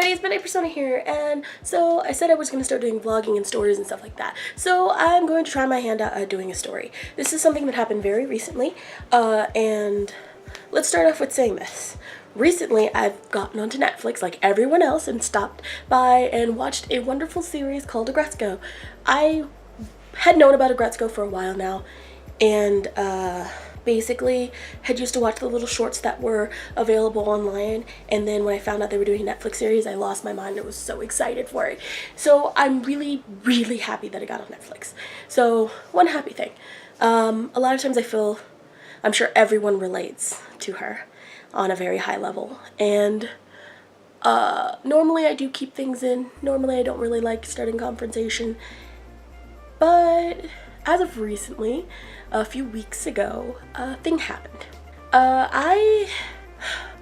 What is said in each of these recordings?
everybody, it's Midnight Persona here, and so I said I was going to start doing vlogging and stories and stuff like that. So I'm going to try my hand at doing a story. This is something that happened very recently, and let's start off with saying this. Recently, I've gotten onto Netflix like everyone else and stopped by and watched a wonderful series called Agretzko. I had known about Agretzko for a while now, and basically had used to watch the little shorts that were available online, and then when I found out they were doing a Netflix series, I lost my mind. I was so excited for it. So I'm really happy that it got on Netflix. So one happy thing. A lot of times I feel, I'm sure everyone relates to her on a very high level, and normally I do keep things in. Normally I don't really like starting confrontation, but as of recently, a few weeks ago, a thing happened.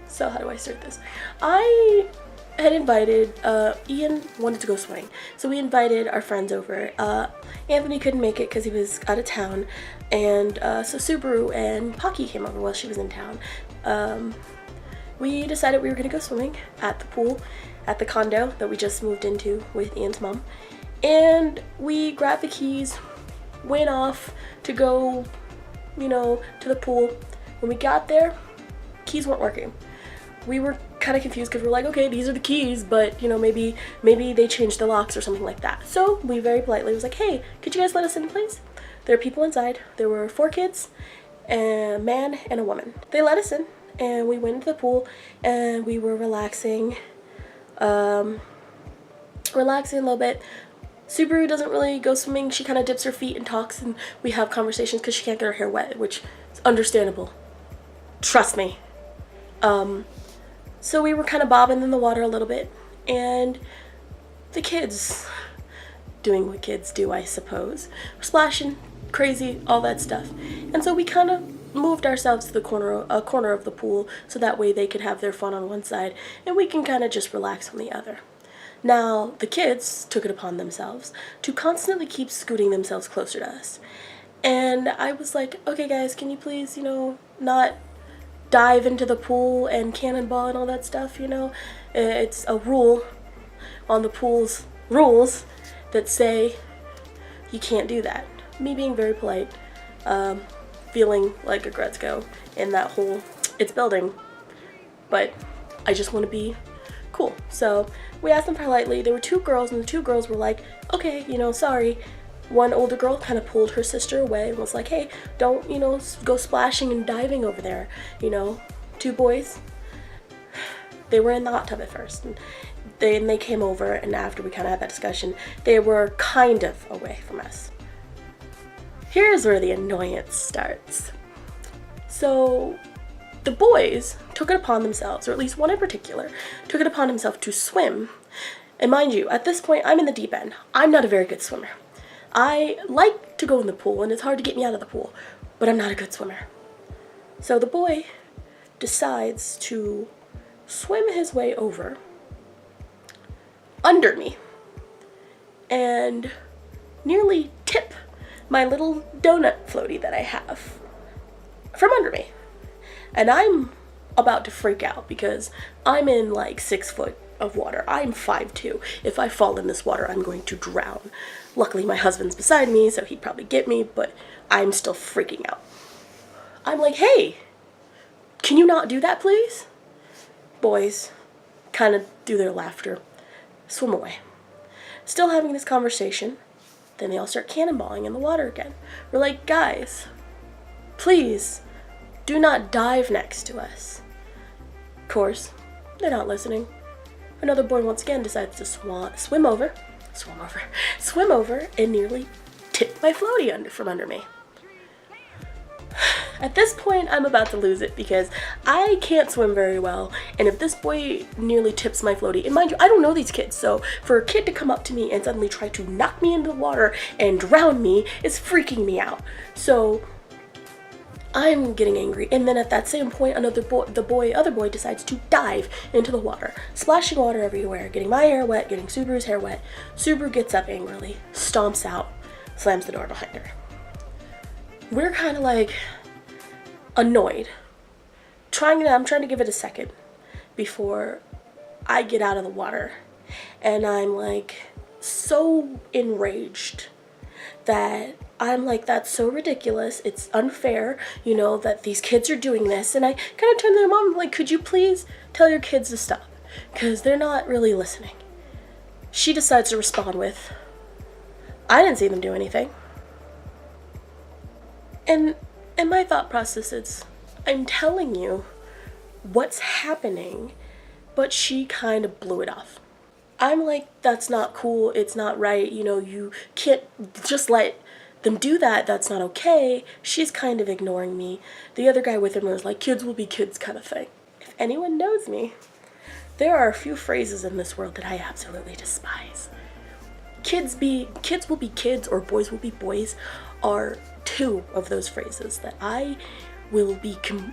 So how do I start this? I had invited, Ian wanted to go swimming, so we invited our friends over. Anthony couldn't make it because he was out of town, and so Subaru and Pocky came over while she was in town. We decided we were gonna go swimming at the pool at the condo that we just moved into with Ian's mom, and we grabbed the keys, went off to go, you know, to the pool. When we got there, keys weren't working. We were kind of confused because we're like, okay, these are the keys, but you know, maybe they changed the locks or something like that. So we very politely was like, hey, could you guys let us in, please? There are people inside. There were 4 kids, a man and a woman. They let us in, and we went into the pool, and we were relaxing a little bit. Subaru doesn't really go swimming. She kind of dips her feet and talks, and we have conversations because she can't get her hair wet, which is understandable. Trust me. So we were kind of bobbing in the water a little bit, and the kids, doing what kids do, I suppose, splashing, crazy, all that stuff. And so we kind of moved ourselves to the corner of the pool so that way they could have their fun on one side and we can kind of just relax on the other. Now, the kids took it upon themselves to constantly keep scooting themselves closer to us. And I was like, okay guys, can you please, you know, not dive into the pool and cannonball and all that stuff, you know? It's a rule on the pool's rules that say you can't do that. Me being very polite, feeling like a Agretzko in that whole, it's building, but I just want to be cool. So we asked them politely. There were 2 girls, and the 2 girls were like, okay, you know, sorry. One older girl kind of pulled her sister away and was like, hey, don't, you know, go splashing and diving over there, you know. 2 boys, they were in the hot tub at first, and they came over, and after we kind of had that discussion, they were kind of away from us. Here's where the annoyance starts. So the boys took it upon themselves, or at least one in particular, took it upon himself to swim. And mind you, at this point, I'm in the deep end. I'm not a very good swimmer. I like to go in the pool, and it's hard to get me out of the pool, but I'm not a good swimmer. So the boy decides to swim his way over under me and nearly tip my little donut floaty that I have from under me. And I'm about to freak out because I'm in like 6 foot of water. I'm 5'2". If I fall in this water, I'm going to drown. Luckily, my husband's beside me, so he'd probably get me, but I'm still freaking out. I'm like, hey, can you not do that, please? Boys kind of do their laughter, swim away. Still having this conversation, then they all start cannonballing in the water again. We're like, guys, please, do not dive next to us. Of course, they're not listening. Another boy once again decides to swim over, and nearly tip my floaty from under me. At this point, I'm about to lose it because I can't swim very well, and if this boy nearly tips my floaty, and mind you, I don't know these kids, so for a kid to come up to me and suddenly try to knock me into the water and drown me is freaking me out. So I'm getting angry, and then at that same point, other boy decides to dive into the water, splashing water everywhere, getting my hair wet, getting Subaru's hair wet. Subaru gets up angrily, stomps out, slams the door behind her. We're kind of like annoyed. I'm trying to give it a second before I get out of the water and I'm like so enraged that I'm like, that's so ridiculous. It's unfair, you know, that these kids are doing this. And I kind of turned to their mom, like, could you please tell your kids to stop? Because they're not really listening. She decides to respond with, I didn't see them do anything. And my thought process is, I'm telling you what's happening, but she kind of blew it off. I'm like, that's not cool, it's not right, you know, you can't just let them do that, that's not okay. She's kind of ignoring me. The other guy with him was like, kids will be kids kind of thing. If anyone knows me, there are a few phrases in this world that I absolutely despise. Kids will be kids, or boys will be boys, are two of those phrases that I will become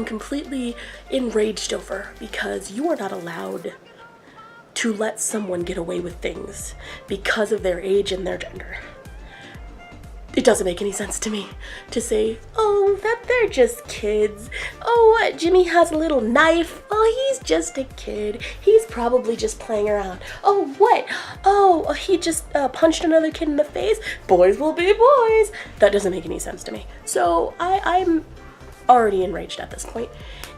completely enraged over, because you are not allowed to let someone get away with things because of their age and their gender. It doesn't make any sense to me to say, oh, that they're just kids. Oh, what, Jimmy has a little knife. Oh, he's just a kid. He's probably just playing around. Oh, what? Oh, he just punched another kid in the face. Boys will be boys. That doesn't make any sense to me. So I'm already enraged at this point.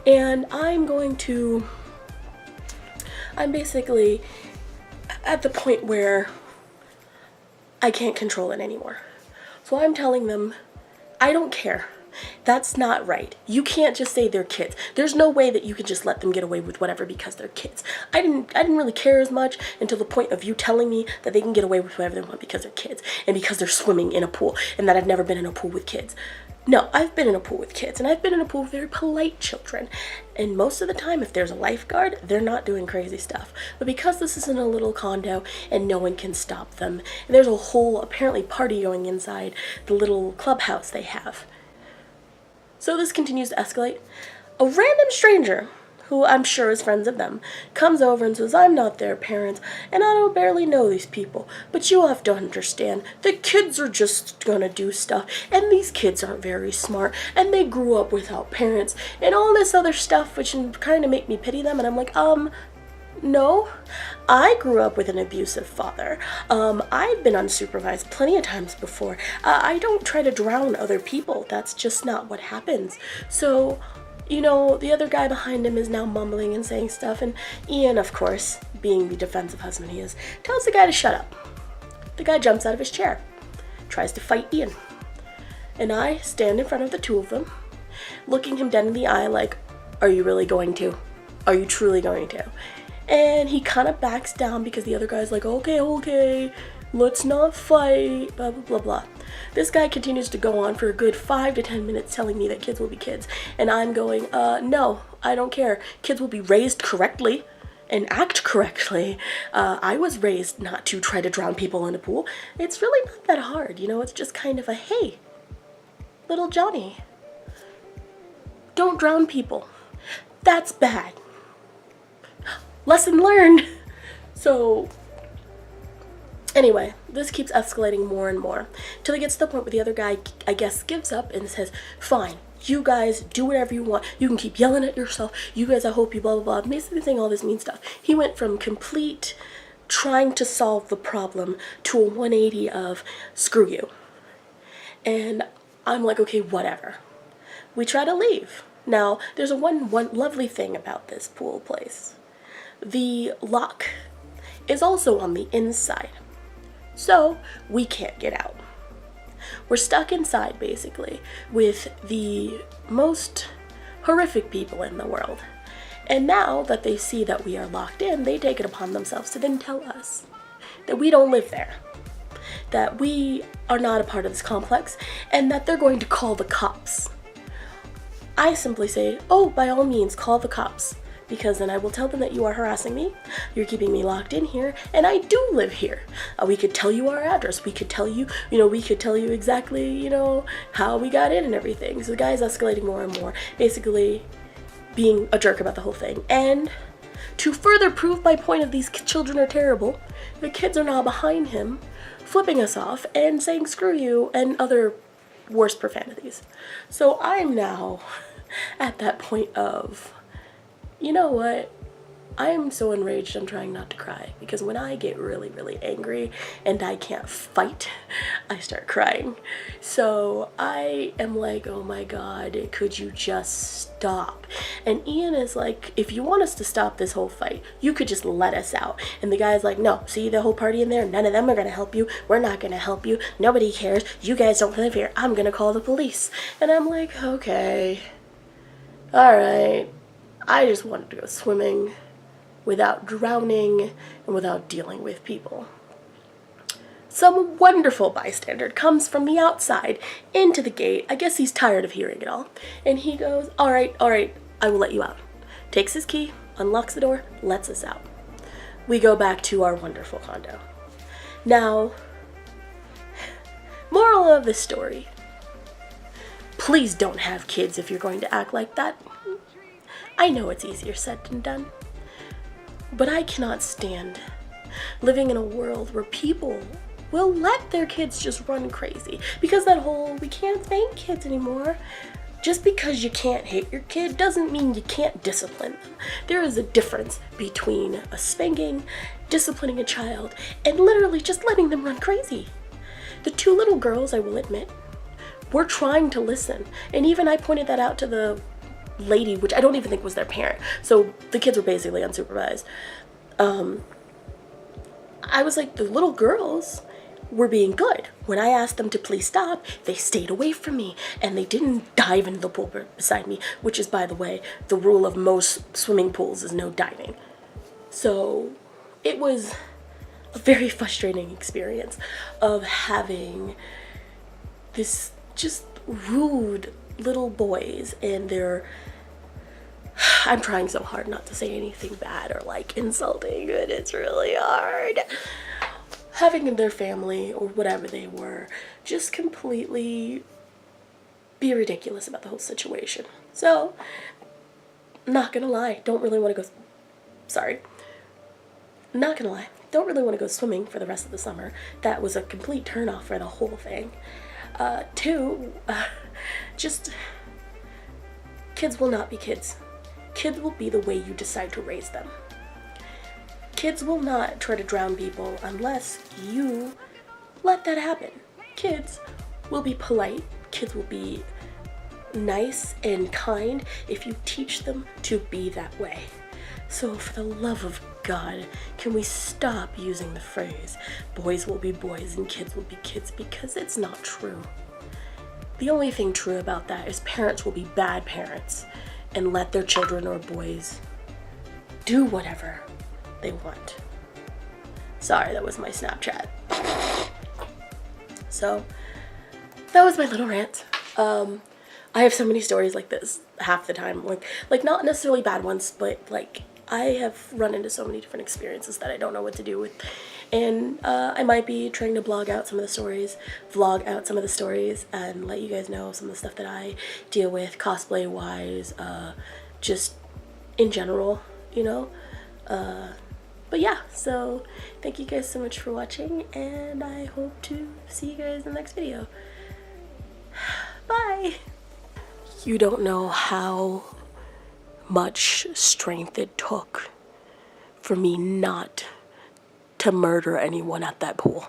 And I'm basically at the point where I can't control it anymore. So I'm telling them, I don't care. That's not right. You can't just say they're kids. There's no way that you can just let them get away with whatever because they're kids. I didn't really care as much until the point of you telling me that they can get away with whatever they want because they're kids and because they're swimming in a pool, and that I've never been in a pool with kids. No, I've been in a pool with kids, and I've been in a pool with very polite children. And most of the time, if there's a lifeguard, they're not doing crazy stuff. But because this isn't a little condo and no one can stop them, and there's a whole, apparently, party going inside the little clubhouse they have. So this continues to escalate. A random stranger, who I'm sure is friends of them, comes over and says, I'm not their parents, and I don't barely know these people, but you have to understand, the kids are just gonna do stuff, and these kids aren't very smart, and they grew up without parents, and all this other stuff, which kind of make me pity them, and I'm like, no, I grew up with an abusive father. I've been unsupervised plenty of times before. I don't try to drown other people, that's just not what happens. So, you know, the other guy behind him is now mumbling and saying stuff, and Ian, of course, being the defensive husband he is, tells the guy to shut up. The guy jumps out of his chair, tries to fight Ian, and I stand in front of the two of them, looking him dead in the eye like, are you really going to? Are you truly going to? And he kind of backs down because the other guy's like, okay, let's not fight, blah, blah, blah, blah. This guy continues to go on for a good 5 to 10 minutes telling me that kids will be kids. And I'm going, no, I don't care. Kids will be raised correctly and act correctly. I was raised not to try to drown people in a pool. It's really not that hard, you know? It's just kind of a, hey, little Johnny, don't drown people. That's bad. Lesson learned. So anyway, this keeps escalating more and more till it gets to the point where the other guy, I guess, gives up and says, fine, you guys do whatever you want. You can keep yelling at yourself. You guys, I hope you blah, blah, blah. Basically saying all this mean stuff. He went from complete trying to solve the problem to a 180 of screw you. And I'm like, okay, whatever. We try to leave. Now, there's one lovely thing about this pool place. The lock is also on the inside, so we can't get out. We're stuck inside, basically, with the most horrific people in the world. And now that they see that we are locked in, they take it upon themselves to then tell us that we don't live there, that we are not a part of this complex, and that they're going to call the cops. I simply say, oh, by all means, call the cops. Because then I will tell them that you are harassing me, you're keeping me locked in here, and I do live here. We could tell you our address, we could tell you, we could tell you exactly, how we got in and everything. So the guy's escalating more and more, basically being a jerk about the whole thing. And to further prove my point of these children are terrible, the kids are now behind him, flipping us off and saying screw you and other worse profanities. So I'm now at that point of, you know what, I am so enraged I'm trying not to cry, because when I get really, really angry and I can't fight, I start crying. So I am like, oh my god, could you just stop? And Ian is like, if you want us to stop this whole fight, you could just let us out. And the guy's like, no, see the whole party in there? None of them are gonna help you. We're not gonna help you. Nobody cares. You guys don't live here. I'm gonna call the police. And I'm like, okay, all right. I just wanted to go swimming without drowning and without dealing with people. Some wonderful bystander comes from the outside into the gate. I guess he's tired of hearing it all. And he goes, all right, I will let you out. Takes his key, unlocks the door, lets us out. We go back to our wonderful condo. Now, moral of the story, please don't have kids if you're going to act like that. I know it's easier said than done. But I cannot stand living in a world where people will let their kids just run crazy. Because that whole, we can't spank kids anymore. Just because you can't hit your kid doesn't mean you can't discipline them. There is a difference between a spanking, disciplining a child, and literally just letting them run crazy. The two little girls, I will admit, were trying to listen. And even I pointed that out to the lady, which I don't even think was their parent. So the kids were basically unsupervised. I was like, the little girls were being good. When I asked them to please stop, they stayed away from me and they didn't dive into the pool beside me, which is, by the way, the rule of most swimming pools is no diving. So it was a very frustrating experience of having this just rude little boys and their, I'm trying so hard not to say anything bad or like insulting, but it's really hard. Having their family or whatever they were just completely be ridiculous about the whole situation. So, not gonna lie, don't really want to go, not gonna lie, don't really want to go swimming for the rest of the summer. That was a complete turnoff for the whole thing. Two, just, kids will not be kids. Kids will be the way you decide to raise them. Kids will not try to drown people unless you let that happen. Kids will be polite. Kids will be nice and kind if you teach them to be that way. So for the love of God, can we stop using the phrase, boys will be boys and kids will be kids, because it's not true. The only thing true about that is parents will be bad parents and let their children or boys do whatever they want. Sorry, that was my Snapchat. So, that was my little rant. I have so many stories like this half the time. Like not necessarily bad ones, but like I have run into so many different experiences that I don't know what to do with. And I might be trying to vlog out some of the stories, and let you guys know some of the stuff that I deal with cosplay wise, just in general, you know. But yeah, so thank you guys so much for watching, and I hope to see you guys in the next video. Bye! You don't know how much strength it took for me not to murder anyone at that pool.